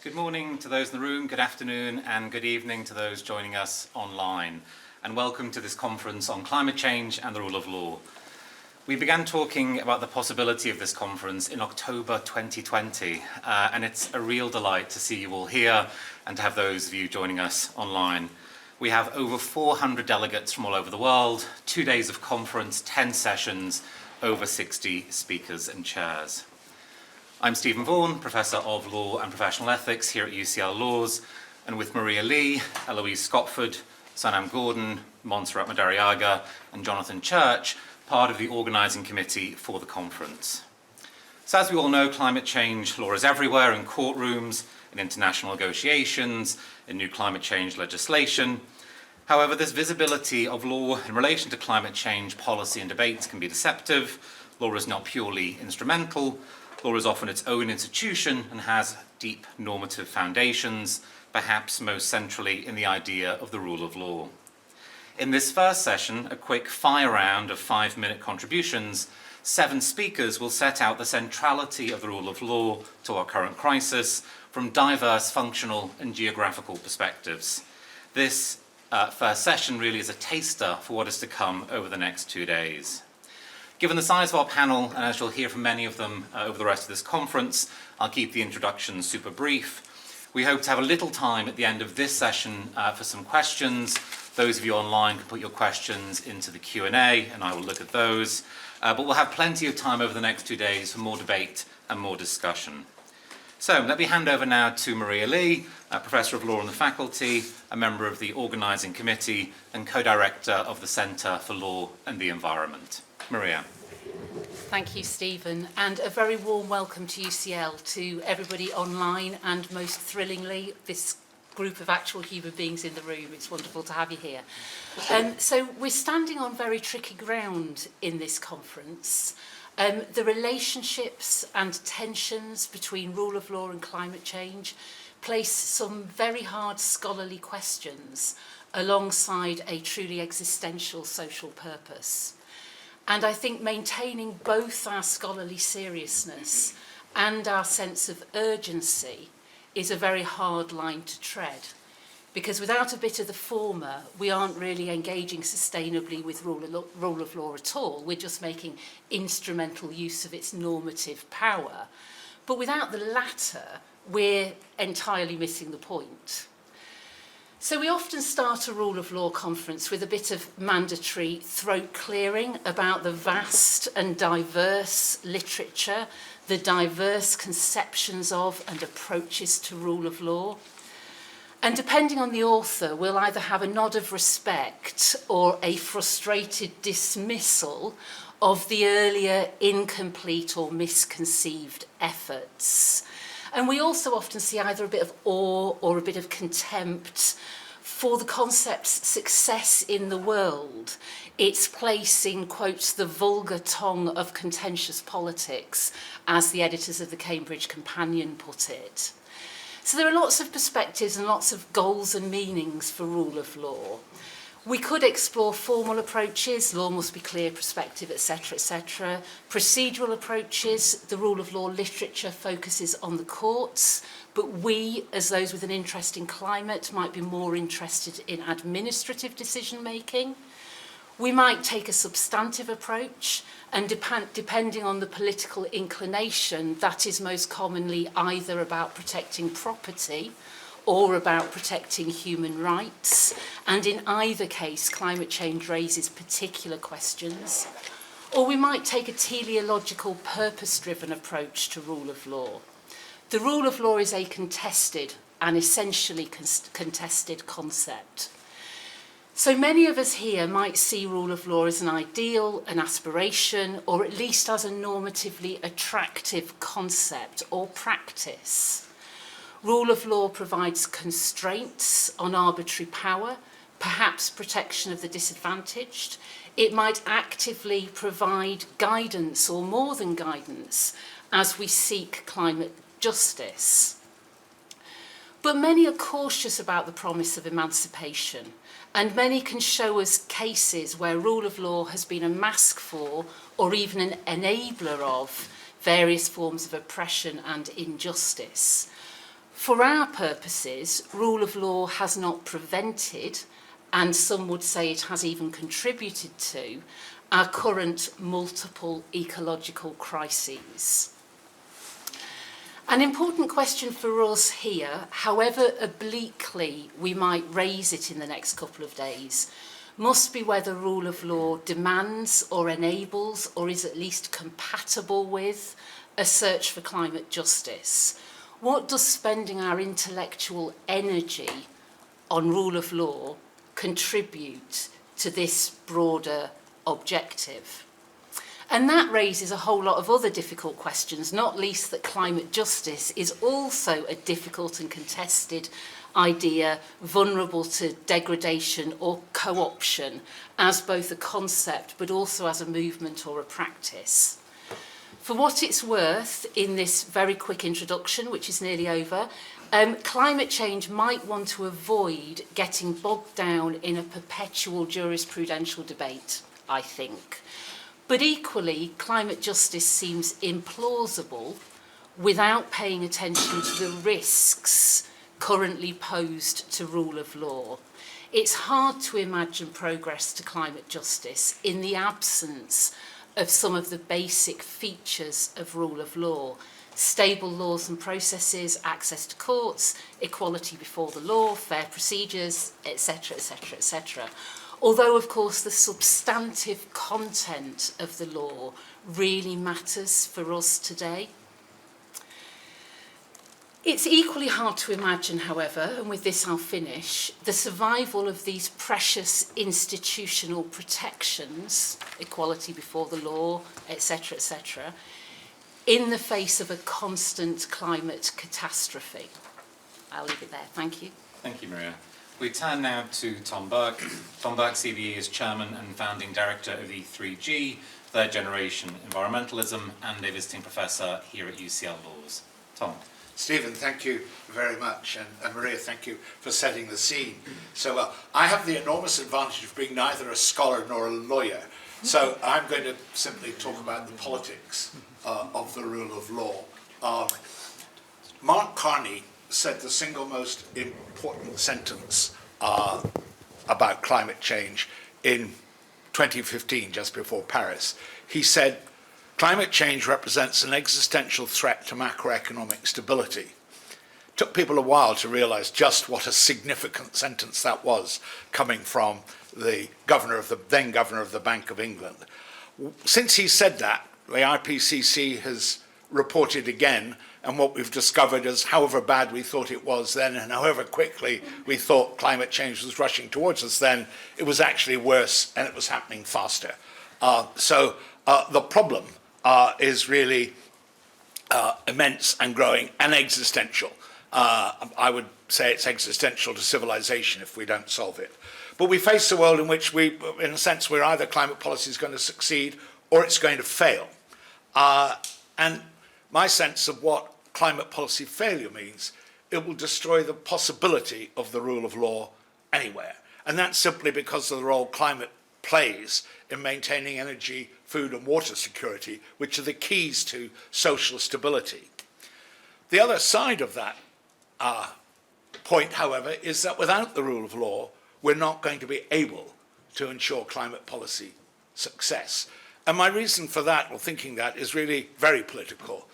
Good morning to those in the room, good afternoon and good evening to those joining us online, and welcome to this conference on climate change and the rule of law. We began talking about the possibility of this conference in October 2020, and it's a real delight to see you all here and to have those of you joining us online. We have over 400 delegates from all over the world, 2 days of conference, 10 sessions, over 60 speakers and chairs. I'm Stephen Vaughan, Professor of Law and Professional Ethics here at UCL Laws, and with Maria Lee, Eloise Scotford, Sanam Gordon, Montserrat Madariaga and Jonathan Church, part of the organising committee for the conference. So as we all know, climate change law is everywhere, in courtrooms, in international negotiations, in new climate change legislation. However, this visibility of law in relation to climate change policy and debates can be deceptive. Law is not purely instrumental. Law is often its own institution and has deep normative foundations, perhaps most centrally in the idea of the rule of law. In this first session, a quick fire round of 5-minute contributions, 7 speakers will set out the centrality of the rule of law to our current crisis from diverse functional and geographical perspectives. This first session really is a taster for what is to come over the next 2 days. Given the size of our panel, and as you'll hear from many of them over the rest of this conference, I'll keep the introduction super brief. We hope to have a little time at the end of this session for some questions. Those of you online can put your questions into the Q&A and I will look at those. But we'll have plenty of time over the next 2 days for more debate and more discussion. So let me hand over now to Maria Lee, Professor of Law on the faculty, a member of the organising committee and co-director of the Centre for Law and the Environment. Maria. Thank you, Stephen, and a very warm welcome to UCL, to everybody online, and most thrillingly, this group of actual human beings in the room. It's wonderful to have you here. So we're standing on very tricky ground in this conference. The relationships and tensions between rule of law and climate change place some very hard scholarly questions alongside a truly existential social purpose. And I think maintaining both our scholarly seriousness and our sense of urgency is a very hard line to tread, because without a bit of the former, we aren't really engaging sustainably with rule of law at all. We're just making instrumental use of its normative power. But without the latter, we're entirely missing the point. So we often start a rule of law conference with a bit of mandatory throat clearing about the vast and diverse literature, the diverse conceptions of and approaches to rule of law. And depending on the author, we'll either have a nod of respect or a frustrated dismissal of the earlier incomplete or misconceived efforts. And we also often see either a bit of awe or a bit of contempt for the concept's success in the world, its place in, quotes, the vulgar tongue of contentious politics, as the editors of the Cambridge Companion put it. So there are lots of perspectives and lots of goals and meanings for rule of law. We could explore formal approaches, law must be clear, prospective, etc., etc. Procedural approaches, the rule of law literature focuses on the courts, but we, as those with an interest in climate, might be more interested in administrative decision-making. We might take a substantive approach, and depending on the political inclination, that is most commonly either about protecting property or about protecting human rights, and in either case climate change raises particular questions. Or we might take a teleological, purpose-driven approach to rule of law. The rule of law is a contested and essentially contested concept. So many of us here might see rule of law as an ideal, an aspiration, or at least as a normatively attractive concept or practice. Rule of law provides constraints on arbitrary power, perhaps protection of the disadvantaged. It might actively provide guidance, or more than guidance, as we seek climate justice. But many are cautious about the promise of emancipation, and many can show us cases where rule of law has been a mask for, or even an enabler of, various forms of oppression and injustice. For our purposes, rule of law has not prevented, and some would say it has even contributed to, our current multiple ecological crises. An important question for us here, however obliquely we might raise it in the next couple of days, must be whether rule of law demands or enables or is at least compatible with a search for climate justice. What does spending our intellectual energy on rule of law contribute to this broader objective? And that raises a whole lot of other difficult questions, not least that climate justice is also a difficult and contested idea, vulnerable to degradation or co-option as both a concept but also as a movement or a practice. For what it's worth, in this very quick introduction, which is nearly over, climate change might want to avoid getting bogged down in a perpetual jurisprudential debate, I think. But equally, climate justice seems implausible without paying attention to the risks currently posed to rule of law. It's hard to imagine progress to climate justice in the absence of some of the basic features of rule of law: stable laws and processes, access to courts, equality before the law, fair procedures, etc., etc., etc. Although, of course, the substantive content of the law really matters for us today. It's equally hard to imagine, however, and with this I'll finish, the survival of these precious institutional protections, equality before the law, etc., etc., in the face of a constant climate catastrophe. I'll leave it there. Thank you. Thank you, Maria. We turn now to Tom Burke. Tom Burke, CBE, is Chairman and Founding Director of E3G, Third Generation Environmentalism, and a visiting professor here at UCL Laws. Tom. Stephen, thank you very much, and Maria, thank you for setting the scene so well. I have the enormous advantage of being neither a scholar nor a lawyer, so I'm going to simply talk about the politics of the rule of law. Mark Carney said the single most important sentence about climate change in 2015, just before Paris. He said, "Climate change represents an existential threat to macroeconomic stability." It took people a while to realize just what a significant sentence that was, coming from the then governor of the Bank of England. Since he said that, the IPCC has reported again, and what we've discovered is however bad we thought it was then and however quickly we thought climate change was rushing towards us then, it was actually worse and it was happening faster. So the problem is really immense and growing and existential. I would say it's existential to civilization if we don't solve it. But we face a world in which in a sense, we're either climate policy is going to succeed or it's going to fail. And my sense of what climate policy failure means, it will destroy the possibility of the rule of law anywhere. And that's simply because of the role climate plays in maintaining energy, food and water security, which are the keys to social stability. The other side of that point, however, is that without the rule of law, we're not going to be able to ensure climate policy success. And my reason for that, or thinking that, is really very political.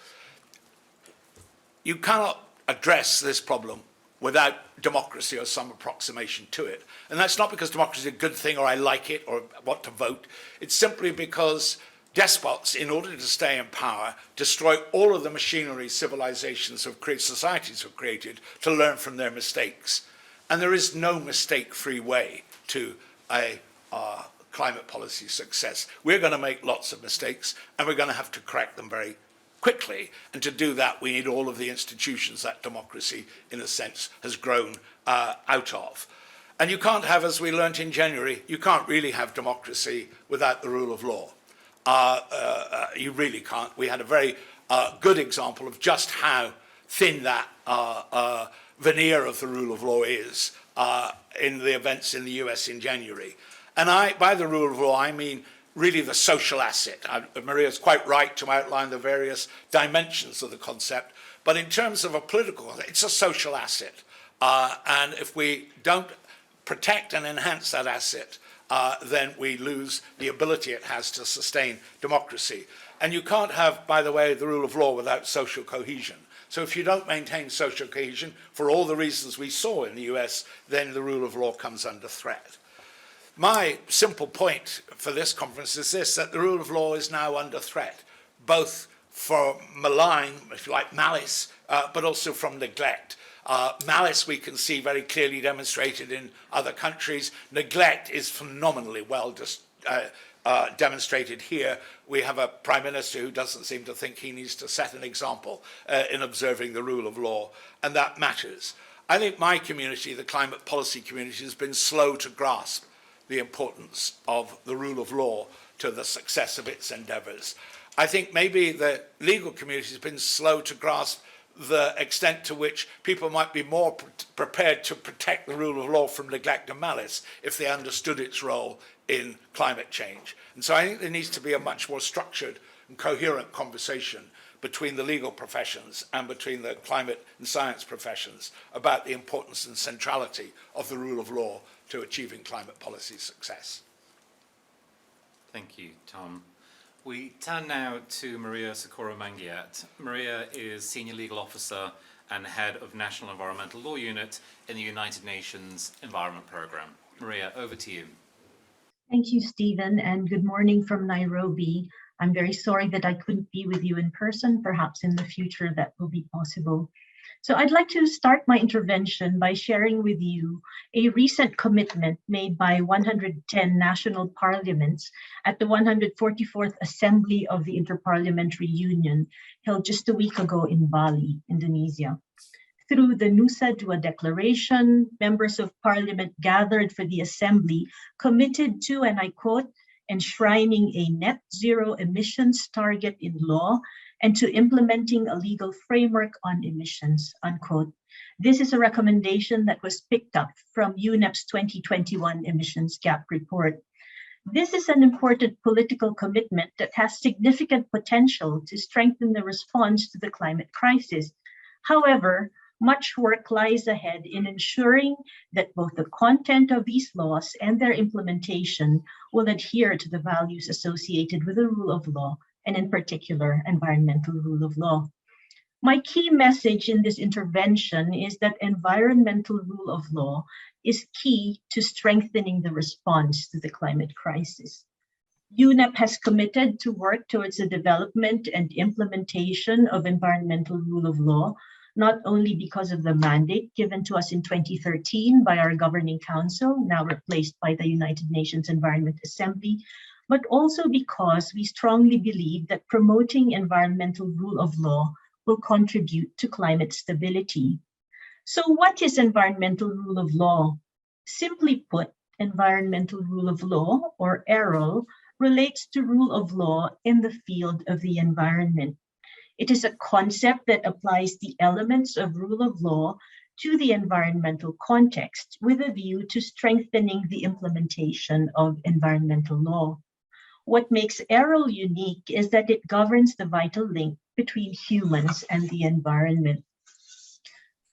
You cannot address this problem without democracy or some approximation to it. And that's not because democracy is a good thing or I like it or want to vote. It's simply because despots, in order to stay in power, destroy all of the machinery civilizations have created, societies have created, to learn from their mistakes. And there is no mistake-free way to a climate policy success. We're going to make lots of mistakes, and we're going to have to correct them very quickly. And to do that, we need all of the institutions that democracy, in a sense, has grown out of. And you can't have, as we learnt in January, you can't really have democracy without the rule of law. You really can't. We had a very good example of just how thin that veneer of the rule of law is in the events in the US in January. And by the rule of law, I mean really the social asset. Maria's quite right to outline the various dimensions of the concept, But in terms of a political, it's a social asset. And if we don't protect and enhance that asset, then we lose the ability it has to sustain democracy. And you can't have, by the way, the rule of law without social cohesion. So if you don't maintain social cohesion, for all the reasons we saw in the US, then the rule of law comes under threat. My simple point for this conference is this, that the rule of law is now under threat, both for malign, if you like, malice, but also from neglect. Malice we can see very clearly demonstrated in other countries. Neglect is phenomenally well demonstrated here. We have a prime minister who doesn't seem to think he needs to set an example in observing the rule of law, and that matters. I think my community, the climate policy community, has been slow to grasp the importance of the rule of law to the success of its endeavours. I think maybe the legal community has been slow to grasp the extent to which people might be more prepared to protect the rule of law from neglect and malice if they understood its role in climate change. And so I think there needs to be a much more structured and coherent conversation between the legal professions and between the climate and science professions about the importance and centrality of the rule of law to achieving climate policy success. Thank you, Tom. We turn now to Maria Socorro-Manguiat. Maria is Senior Legal Officer and Head of National Environmental Law Unit in the United Nations Environment Programme. Maria, over to you. Thank you, Stephen, and good morning from Nairobi. I'm very sorry that I couldn't be with you in person. Perhaps in the future that will be possible. So I'd like to start my intervention by sharing with you a recent commitment made by 110 national parliaments at the 144th Assembly of the Interparliamentary Union, held just a week ago in Bali, Indonesia. Through the Nusa Dua Declaration, members of parliament gathered for the assembly committed to, and I quote, enshrining a net zero emissions target in law and to implementing a legal framework on emissions, unquote. This is a recommendation that was picked up from UNEP's 2021 emissions gap report. This is an important political commitment that has significant potential to strengthen the response to the climate crisis. However, much work lies ahead in ensuring that both the content of these laws and their implementation will adhere to the values associated with the rule of law, and in particular, environmental rule of law. My key message in this intervention is that environmental rule of law is key to strengthening the response to the climate crisis. UNEP has committed to work towards the development and implementation of environmental rule of law, not only because of the mandate given to us in 2013 by our governing council, now replaced by the United Nations Environment Assembly, but also because we strongly believe that promoting environmental rule of law will contribute to climate stability. So what is environmental rule of law? Simply put, environmental rule of law, or ERL, relates to rule of law in the field of the environment. It is a concept that applies the elements of rule of law to the environmental context with a view to strengthening the implementation of environmental law. What makes ERL unique is that it governs the vital link between humans and the environment.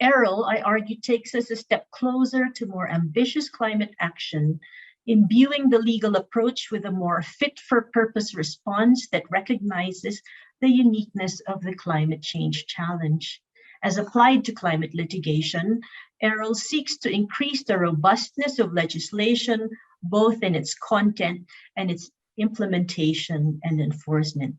ERL, I argue, takes us a step closer to more ambitious climate action, imbuing the legal approach with a more fit-for-purpose response that recognizes the uniqueness of the climate change challenge. As applied to climate litigation, ERL seeks to increase the robustness of legislation, both in its content and its implementation and enforcement.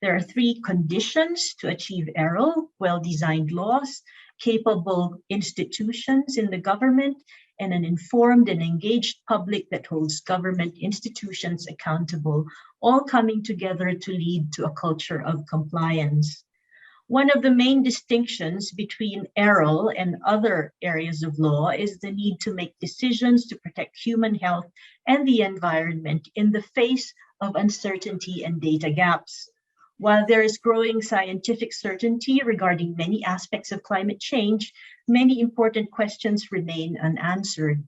There are three conditions to achieve ERL: well-designed laws, capable institutions in the government, and an informed and engaged public that holds government institutions accountable, all coming together to lead to a culture of compliance. One of the main distinctions between ERL and other areas of law is the need to make decisions to protect human health and the environment in the face of uncertainty and data gaps. While there is growing scientific certainty regarding many aspects of climate change, many important questions remain unanswered.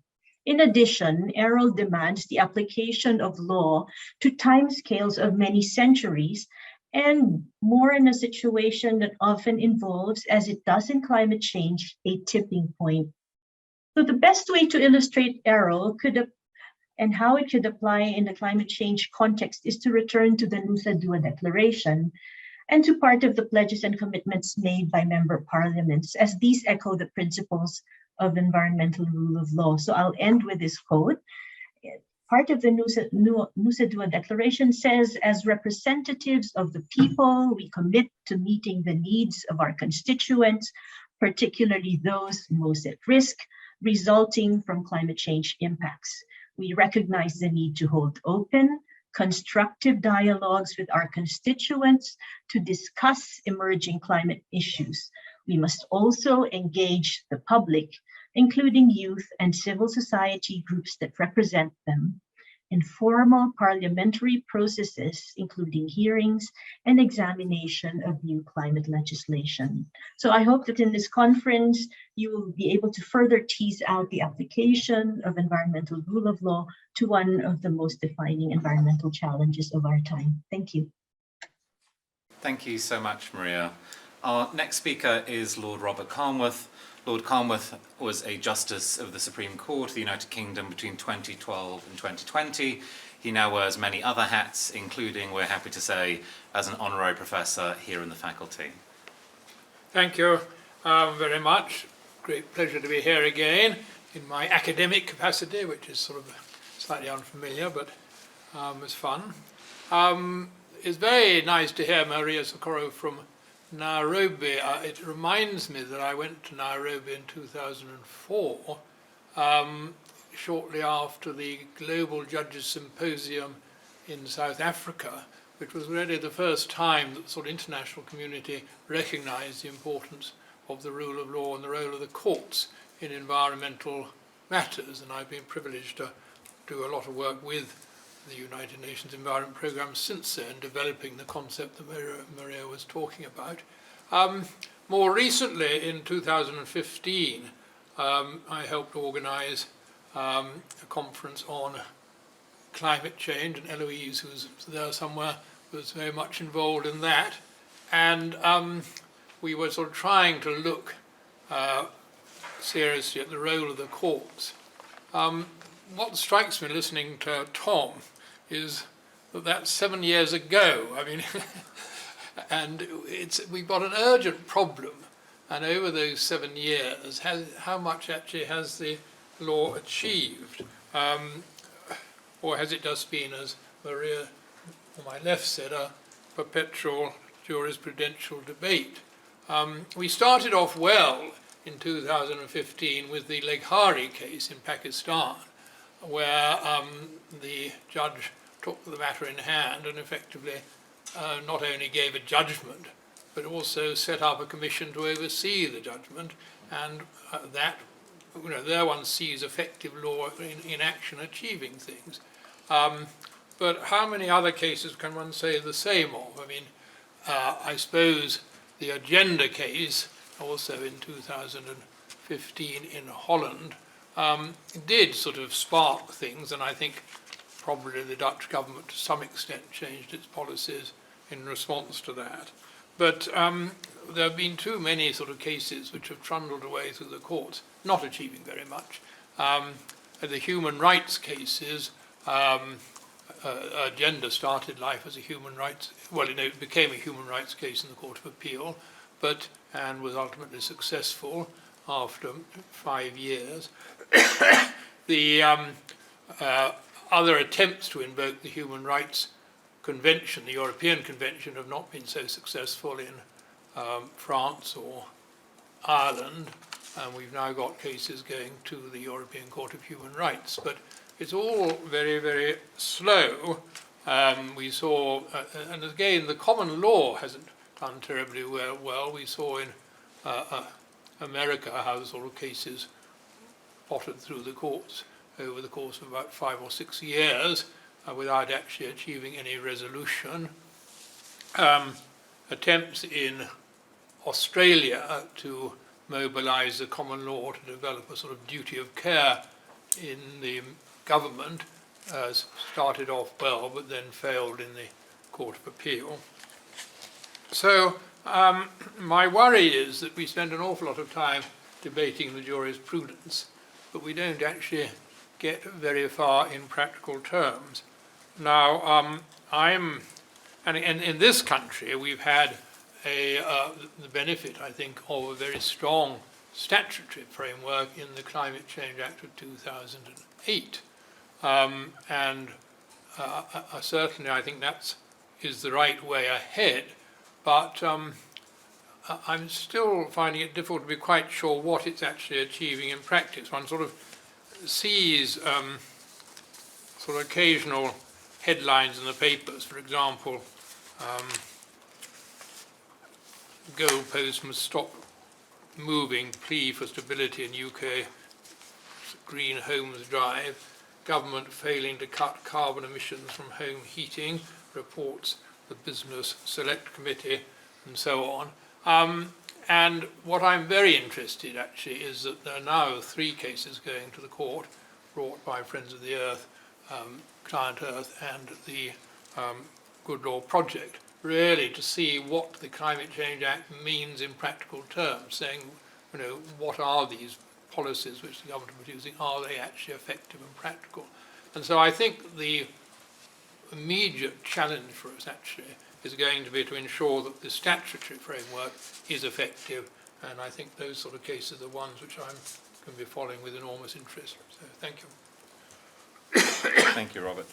In addition, ERL demands the application of law to timescales of many centuries and more in a situation that often involves, as it does in climate change, a tipping point. So the best way to illustrate error and how it could apply in the climate change context is to return to the Nusa Dua Declaration and to part of the pledges and commitments made by member parliaments, as these echo the principles of environmental rule of law. So I'll end with this quote. Part of the Nusa Dua Declaration says, as representatives of the people, we commit to meeting the needs of our constituents, particularly those most at risk, resulting from climate change impacts. We recognize the need to hold open, constructive dialogues with our constituents to discuss emerging climate issues. We must also engage the public, including youth and civil society groups that represent them, in formal parliamentary processes, including hearings and examination of new climate legislation. So I hope that in this conference, you will be able to further tease out the application of environmental rule of law to one of the most defining environmental challenges of our time. Thank you. Thank you so much, Maria. Our next speaker is Lord Robert Carnwath. Lord Carnwath was a Justice of the Supreme Court of the United Kingdom between 2012 and 2020. He now wears many other hats, including, we're happy to say, as an honorary professor here in the faculty. Thank you very much. Great pleasure to be here again in my academic capacity, which is sort of slightly unfamiliar, but it's fun. It's very nice to hear Maria Socorro from Nairobi. It reminds me that I went to Nairobi in 2004, shortly after the Global Judges Symposium in South Africa, which was really the first time that the sort of international community recognized the importance of the rule of law and the role of the courts in environmental matters. And I've been privileged to do a lot of work with the United Nations Environment Programme since then, developing the concept that Maria was talking about. More recently, in 2015, I helped organise a conference on climate change, and Eloise, who's there somewhere, was very much involved in that. And we were sort of trying to look seriously at the role of the courts. What strikes me listening to Tom is that that's 7 years ago. I mean, and we've got an urgent problem. And over those 7 years, how much actually has the law achieved? Or has it just been, as Maria on my left said, a perpetual jurisprudential debate? We started off well in 2015 with the Leghari case in Pakistan, where the judge took the matter in hand and effectively not only gave a judgment, but also set up a commission to oversee the judgment, and that, you know, there one sees effective law in action achieving things. But how many other cases can one say the same of? I mean, I suppose the agenda case, also in 2015 in Holland, did sort of spark things, and I think probably the Dutch government to some extent changed its policies in response to that. But there have been too many sort of cases which have trundled away through the courts, not achieving very much. The human rights cases, Agenda started life as a human rights, well, it became a human rights case in the Court of Appeal, and was ultimately successful after 5 years. The other attempts to invoke the Human Rights Convention, the European Convention, have not been so successful in France or Ireland, and we've now got cases going to the European Court of Human Rights. But it's all very, very slow. We saw, and again, the common law hasn't done terribly well. We saw in America how the sort of cases pottered through the courts over the course of about 5 or 6 years without actually achieving any resolution. Attempts in Australia to mobilise the common law to develop a sort of duty of care in the government started off well, but then failed in the Court of Appeal. So my worry is that we spend an awful lot of time debating the jurisprudence, but we don't actually get very far in practical terms. Now, and in this country, we've had the benefit, I think, of a very strong statutory framework in the Climate Change Act of 2008. Certainly, I think that is the right way ahead, but I'm still finding it difficult to be quite sure what it's actually achieving in practice. One sort of sees sort of occasional headlines in the papers, for example, goalposts must stop moving, plea for stability in UK Green Homes Drive, government failing to cut carbon emissions from home heating, reports the Business Select Committee, and so on. And what I'm very interested actually is that there are now 3 cases going to the court brought by Friends of the Earth, Client Earth and the Good Law Project, really to see what the Climate Change Act means in practical terms, saying, you know, what are these policies which the government are producing, are they actually effective and practical? And so I think the immediate challenge for us actually is going to be to ensure that the statutory framework is effective, and I think those sort of cases are ones which I'm going to be following with enormous interest. So thank you. Thank you, Robert.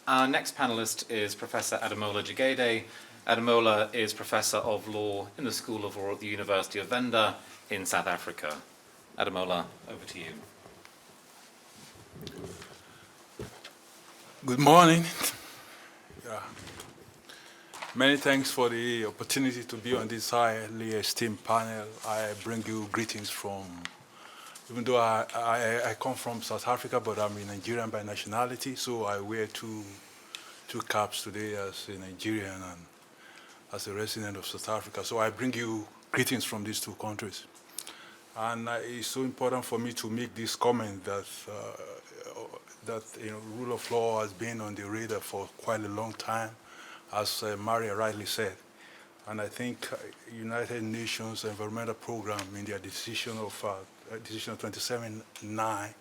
Our next panellist is Professor Ademola Jegede. Ademola is Professor of Law in the School of Law at the University of Venda in South Africa. Ademola, over to you. Good morning. Yeah. Many thanks for the opportunity to be on this highly esteemed panel. I bring you greetings from, even though I come from South Africa, but I'm a Nigerian by nationality, so I wear two caps today as a Nigerian and as a resident of South Africa. So I bring you greetings from these 2 countries. And it's so important for me to make this comment that rule of law has been on the radar for quite a long time, as Maria rightly said. And I think United Nations Environmental Program in their decision 27/9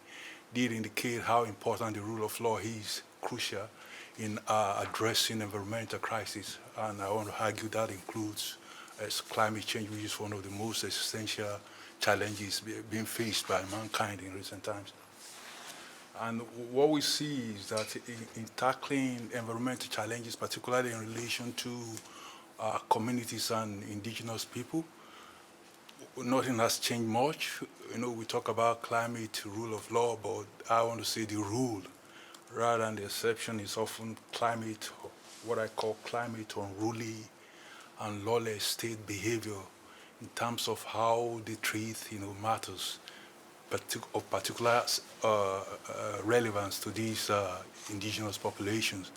did indicate how important the rule of law is crucial in addressing environmental crisis. And I want to argue that includes climate change, which is one of the most existential challenges being faced by mankind in recent times. And what we see is that in tackling environmental challenges, particularly in relation to communities and indigenous people, nothing has changed much. You know, we talk about climate, rule of law, but I want to say the rule rather than the exception is often climate, what I call climate unruly and lawless state behavior in terms of how they treat, matters of particular relevance to these indigenous populations.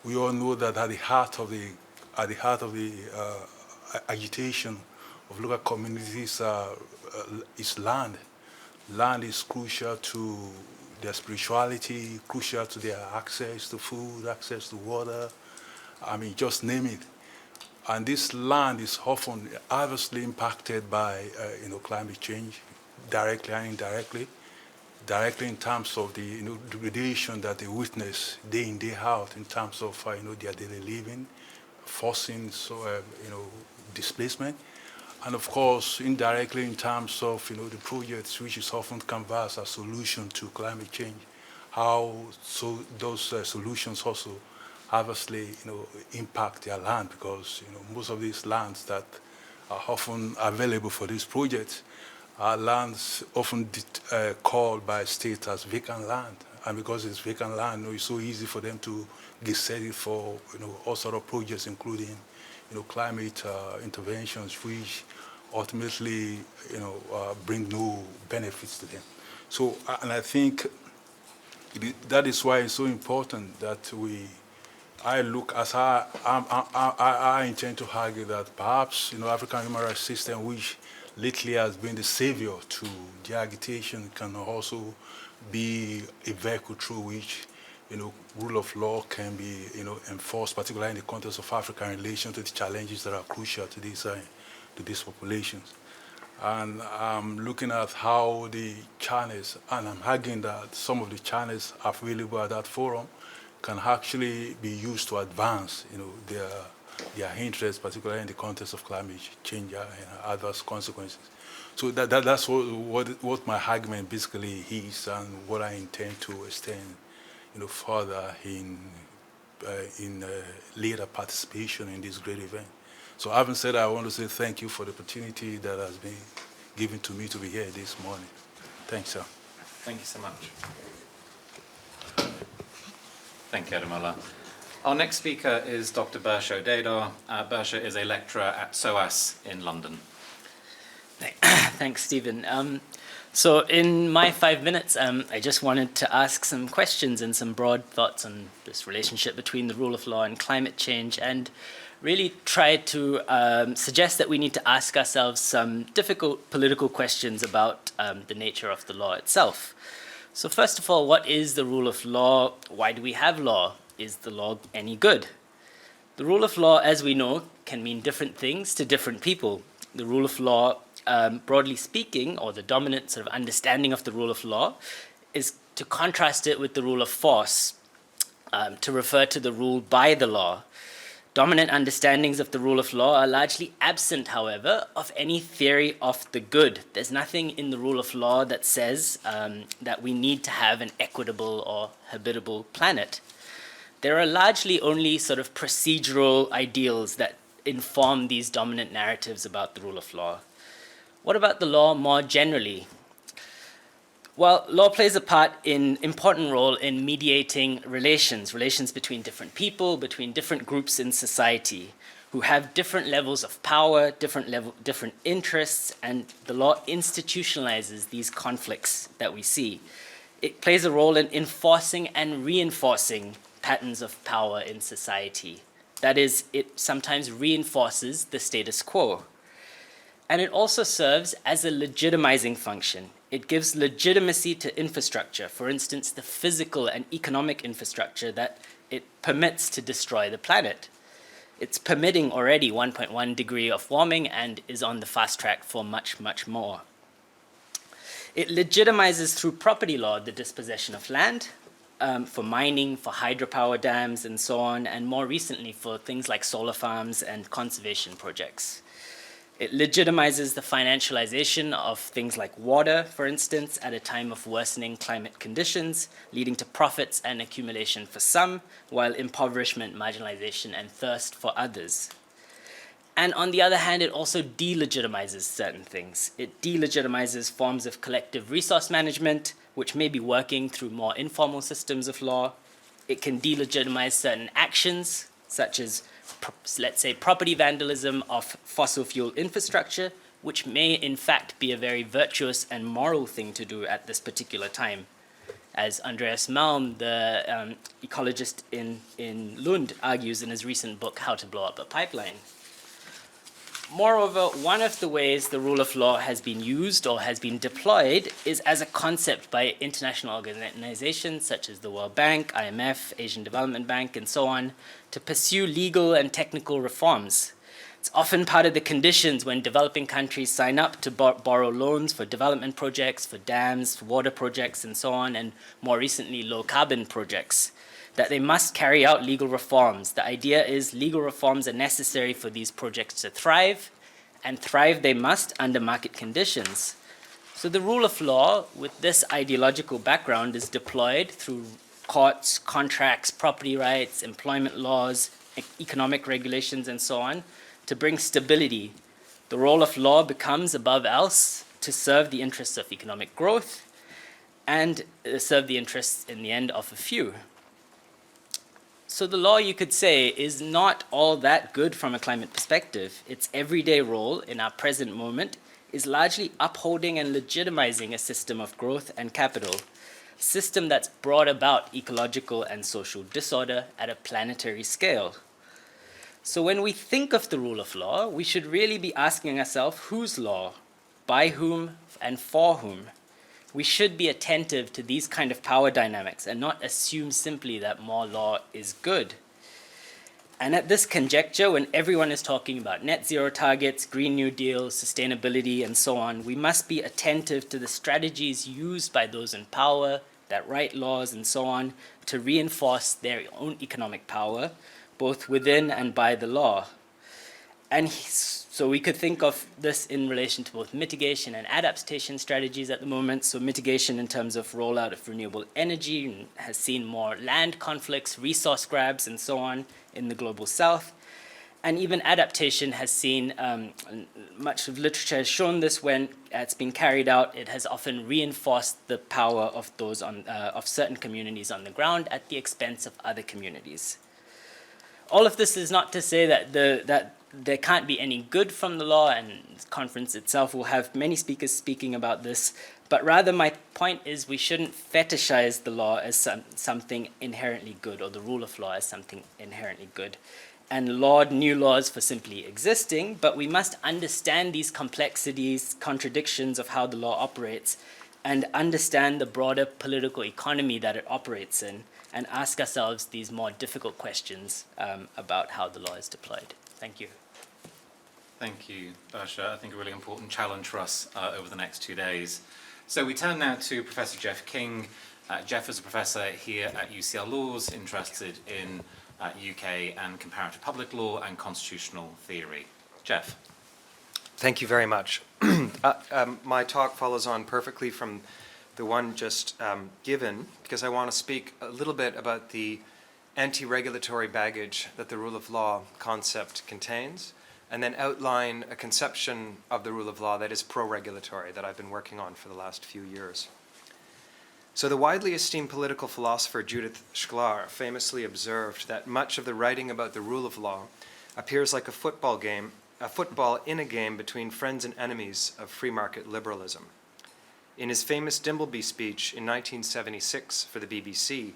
We all know that at the heart of the agitation of local communities is land. Land is crucial to their spirituality, crucial to their access to food, access to water. I mean, just name it. And this land is often adversely impacted by climate change, directly and indirectly. Directly in terms of the degradation that they witness day in, day out, in terms of their daily living, forcing displacement, and of course indirectly in terms of the projects which is often canvassed as solution to climate change, how those solutions also obviously impact their land, because most of these lands that are often available for these projects are lands often called by states as vacant land, and because it's vacant land, it's so easy for them to get set it for all sort of projects, including climate interventions, which ultimately bring no benefits to them. So, and I think that is why it's so important that I intend to argue that perhaps African human rights system, which lately has been the savior to the agitation, can also be a vehicle through which rule of law can be, enforced, particularly in the context of Africa in relation to the challenges that are crucial to these populations. And I'm looking at how the channels, and I'm arguing that some of the channels available at that forum can actually be used to advance, their interests, particularly in the context of climate change and adverse consequences. So that's what my argument basically is, and what I intend to extend, further in later participation in this great event. So having said that, I want to say thank you for the opportunity that has been given to me to be here this morning. Thanks, sir. Thank you so much. Thank you, Ademola. Our next speaker is Dr. Bersha Odedar. Bersha is a lecturer at SOAS in London. Thanks, Stephen. So in my 5 minutes, I just wanted to ask some questions and some broad thoughts on this relationship between the rule of law and climate change, and really try to suggest that we need to ask ourselves some difficult political questions about the nature of the law itself. So first of all, what is the rule of law? Why do we have law? Is the law any good? The rule of law, as we know, can mean different things to different people. The rule of law, broadly speaking, or the dominant sort of understanding of the rule of law, is to contrast it with the rule of force, to refer to the rule by the law. Dominant understandings of the rule of law are largely absent, however, of any theory of the good. There's nothing in the rule of law that says that we need to have an equitable or habitable planet. There are largely only sort of procedural ideals that inform these dominant narratives about the rule of law. What about the law more generally? Well, law plays an important role in mediating relations between different people, between different groups in society, who have different levels of power, different interests, and the law institutionalizes these conflicts that we see. It plays a role in enforcing and reinforcing patterns of power in society. That is, it sometimes reinforces the status quo. And it also serves as a legitimizing function. It gives legitimacy to infrastructure, for instance, the physical and economic infrastructure that it permits to destroy the planet. It's permitting already 1.1 degree of warming and is on the fast track for much, much more. It legitimizes through property law the dispossession of land, for mining, for hydropower dams, and so on, and more recently for things like solar farms and conservation projects. It legitimizes the financialization of things like water, for instance, at a time of worsening climate conditions, leading to profits and accumulation for some, while impoverishment, marginalization, and thirst for others. And on the other hand, it also delegitimizes certain things. It delegitimizes forms of collective resource management, which may be working through more informal systems of law. It can delegitimize certain actions, such as, let's say, property vandalism of fossil fuel infrastructure, which may in fact be a very virtuous and moral thing to do at this particular time. As Andreas Malm, the ecologist in Lund, argues in his recent book, How to Blow Up a Pipeline. Moreover, one of the ways the rule of law has been used or has been deployed is as a concept by international organizations such as the World Bank, IMF, Asian Development Bank, and so on, to pursue legal and technical reforms. It's often part of the conditions when developing countries sign up to borrow loans for development projects, for dams, for water projects, and so on, and more recently, low-carbon projects, that they must carry out legal reforms. The idea is legal reforms are necessary for these projects to thrive, and thrive they must under market conditions. So the rule of law, with this ideological background, is deployed through courts, contracts, property rights, employment laws, economic regulations, and so on, to bring stability. The role of law becomes, above else, to serve the interests of economic growth and serve the interests, in the end, of a few. So the law, you could say, is not all that good from a climate perspective. Its everyday role in our present moment is largely upholding and legitimizing a system of growth and capital, a system that's brought about ecological and social disorder at a planetary scale. So when we think of the rule of law, we should really be asking ourselves, whose law, by whom, and for whom? we should be attentive to these kind of power dynamics and not assume simply that more law is good. And at this conjuncture, when everyone is talking about net zero targets, Green New Deal, sustainability, and so on, we must be attentive to the strategies used by those in power that write laws and so on to reinforce their own economic power, both within and by the law. And so we could think of this in relation to both mitigation and adaptation strategies at the moment. So mitigation in terms of rollout of renewable energy has seen more land conflicts, resource grabs, and so on in the global south. And even adaptation has seen, much of literature has shown this when it's been carried out, it has often reinforced the power of those of certain communities on the ground at the expense of other communities. All of this is not to say that there can't be any good from the law, and the conference itself will have many speakers speaking about this, but rather my point is we shouldn't fetishize the law as something inherently good, or the rule of law as something inherently good, and laud new laws for simply existing, but we must understand these complexities, contradictions of how the law operates, and understand the broader political economy that it operates in, and ask ourselves these more difficult questions about how the law is deployed. Thank you. Thank you, Barsha. I think a really important challenge for us over the next 2 days. So we turn now to Professor Jeff King. Jeff is a professor here at UCL Laws, interested in UK and comparative public law and constitutional theory. Jeff. Thank you very much. My talk follows on perfectly from the one just given, because I want to speak a little bit about the anti-regulatory baggage that the rule of law concept contains, and then outline a conception of the rule of law that is pro-regulatory that I've been working on for the last few years. So the widely esteemed political philosopher Judith Shklar famously observed that much of the writing about the rule of law appears like a football in a game between friends and enemies of free market liberalism. In his famous Dimbleby speech in 1976 for the BBC,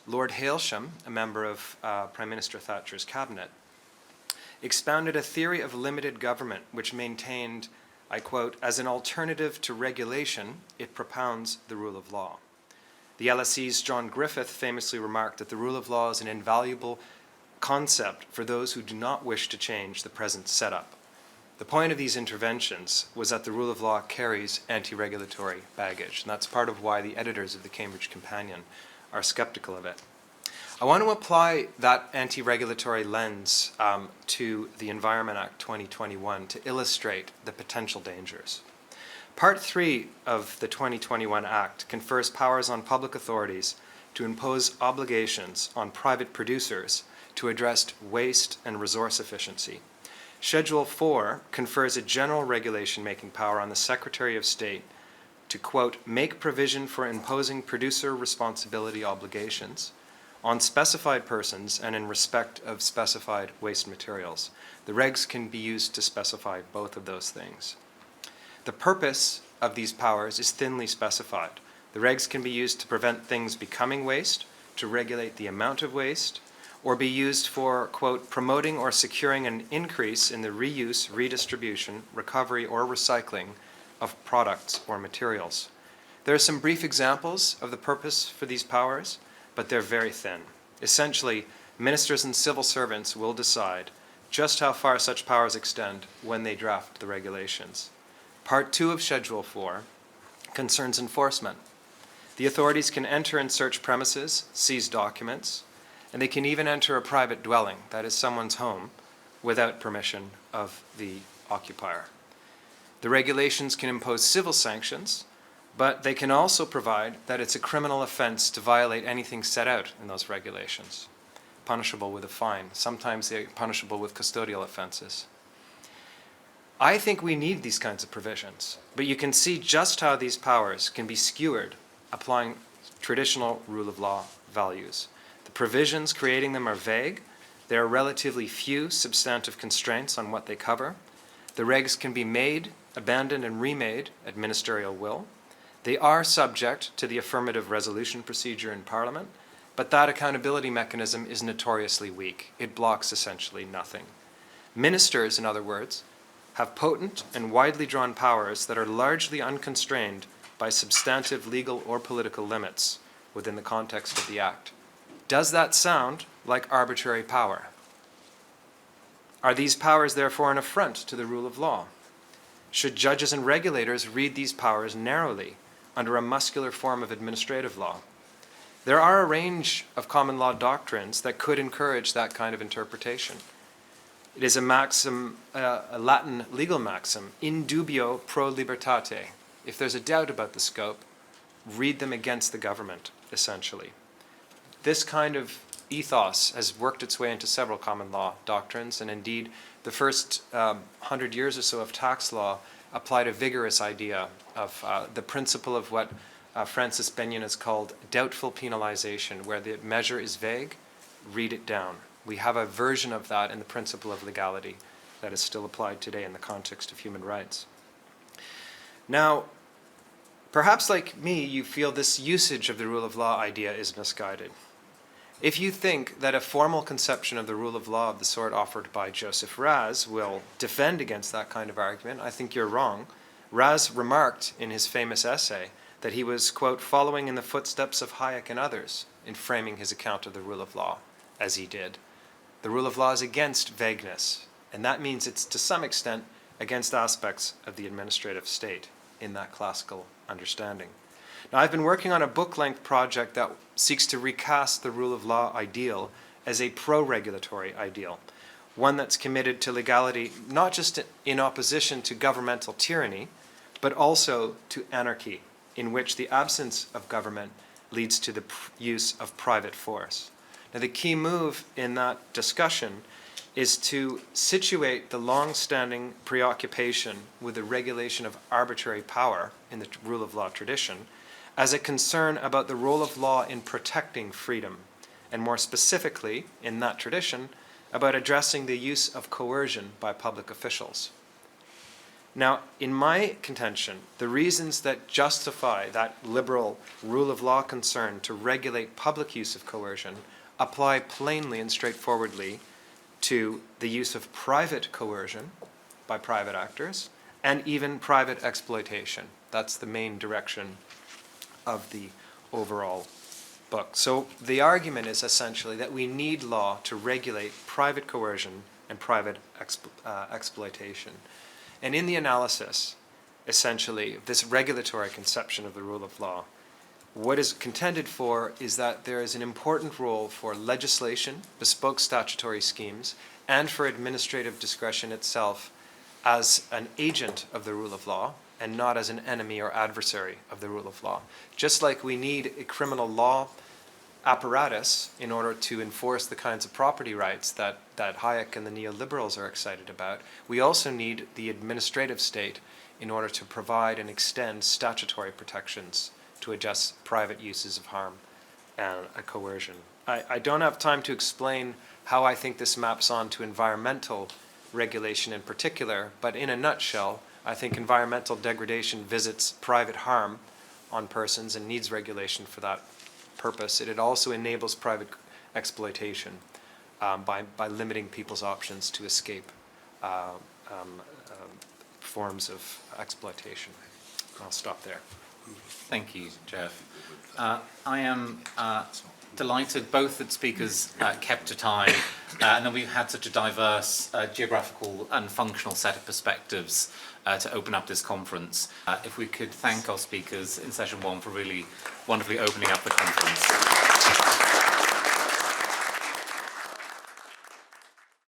Lord Hailsham, a member of Prime Minister Thatcher's cabinet, expounded a theory of limited government which maintained, I quote, "As an alternative to regulation, it propounds the rule of law." The LSE's John Griffith famously remarked that the rule of law is an invaluable concept for those who do not wish to change the present setup. The point of these interventions was that the rule of law carries anti-regulatory baggage, and that's part of why the editors of the Cambridge Companion are skeptical of it. I want to apply that anti-regulatory lens to the Environment Act 2021 to illustrate the potential dangers. Part 3 of the 2021 Act confers powers on public authorities to impose obligations on private producers to address waste and resource efficiency. Schedule 4 confers a general regulation-making power on the Secretary of State to, quote, "make provision for imposing producer responsibility obligations on specified persons and in respect of specified waste materials." The regs can be used to specify both of those things. The purpose of these powers is thinly specified. The regs can be used to prevent things becoming waste, to regulate the amount of waste, or be used for, quote, "promoting or securing an increase in the reuse, redistribution, recovery, or recycling of products or materials." There are some brief examples of the purpose for these powers, but they're very thin. Essentially, ministers and civil servants will decide just how far such powers extend when they draft the regulations. Part 2 of Schedule 4 concerns enforcement. The authorities can enter and search premises, seize documents, and they can even enter a private dwelling, that is someone's home, without permission of the occupier. The regulations can impose civil sanctions, but they can also provide that it's a criminal offense to violate anything set out in those regulations, punishable with a fine. Sometimes they're punishable with custodial offenses. I think we need these kinds of provisions, but you can see just how these powers can be skewered applying traditional rule of law values. The provisions creating them are vague. There are relatively few substantive constraints on what they cover. The regs can be made, abandoned, and remade at ministerial will. They are subject to the affirmative resolution procedure in Parliament, but that accountability mechanism is notoriously weak. It blocks essentially nothing. Ministers, in other words, have potent and widely drawn powers that are largely unconstrained by substantive legal or political limits within the context of the Act. Does that sound like arbitrary power? Are these powers therefore an affront to the rule of law? Should judges and regulators read these powers narrowly under a muscular form of administrative law? There are a range of common law doctrines that could encourage that kind of interpretation. It is a maxim, a Latin legal maxim, in dubio pro libertate. If there's a doubt about the scope, read them against the government, essentially. This kind of ethos has worked its way into several common law doctrines, and indeed the first 100 years or so of tax law applied a vigorous idea of the principle of what Francis Benyon has called doubtful penalization, where the measure is vague, read it down. We have a version of that in the principle of legality that is still applied today in the context of human rights. Now, perhaps like me, you feel this usage of the rule of law idea is misguided. If you think that a formal conception of the rule of law of the sort offered by Joseph Raz will defend against that kind of argument, I think you're wrong. Raz remarked in his famous essay that he was, quote, following in the footsteps of Hayek and others in framing his account of the rule of law, as he did. The rule of law is against vagueness, and that means it's to some extent against aspects of the administrative state in that classical understanding. Now, I've been working on a book-length project that seeks to recast the rule of law ideal as a pro-regulatory ideal, one that's committed to legality not just in opposition to governmental tyranny, but also to anarchy, in which the absence of government leads to the use of private force. Now, the key move in that discussion is to situate the long-standing preoccupation with the regulation of arbitrary power in the rule of law tradition as a concern about the role of law in protecting freedom, and more specifically, in that tradition, about addressing the use of coercion by public officials. Now, in my contention, the reasons that justify that liberal rule of law concern to regulate public use of coercion apply plainly and straightforwardly to the use of private coercion by private actors and even private exploitation. That's the main direction of the overall book. So the argument is essentially that we need law to regulate private coercion and private exploitation. And in the analysis, essentially, this regulatory conception of the rule of law, what is contended for is that there is an important role for legislation, bespoke statutory schemes, and for administrative discretion itself as an agent of the rule of law and not as an enemy or adversary of the rule of law. Just like we need a criminal law apparatus in order to enforce the kinds of property rights that Hayek and the neoliberals are excited about, we also need the administrative state in order to provide and extend statutory protections to address private uses of harm and coercion. I don't have time to explain how I think this maps on to environmental regulation in particular, but in a nutshell, I think environmental degradation visits private harm on persons and needs regulation for that purpose. It also enables private exploitation by limiting people's options to escape forms of exploitation. I'll stop there. Thank you, Jeff. I am delighted both that speakers kept to time and that we've had such a diverse geographical and functional set of perspectives to open up this conference. If we could thank our speakers in session one for really wonderfully opening up the conference.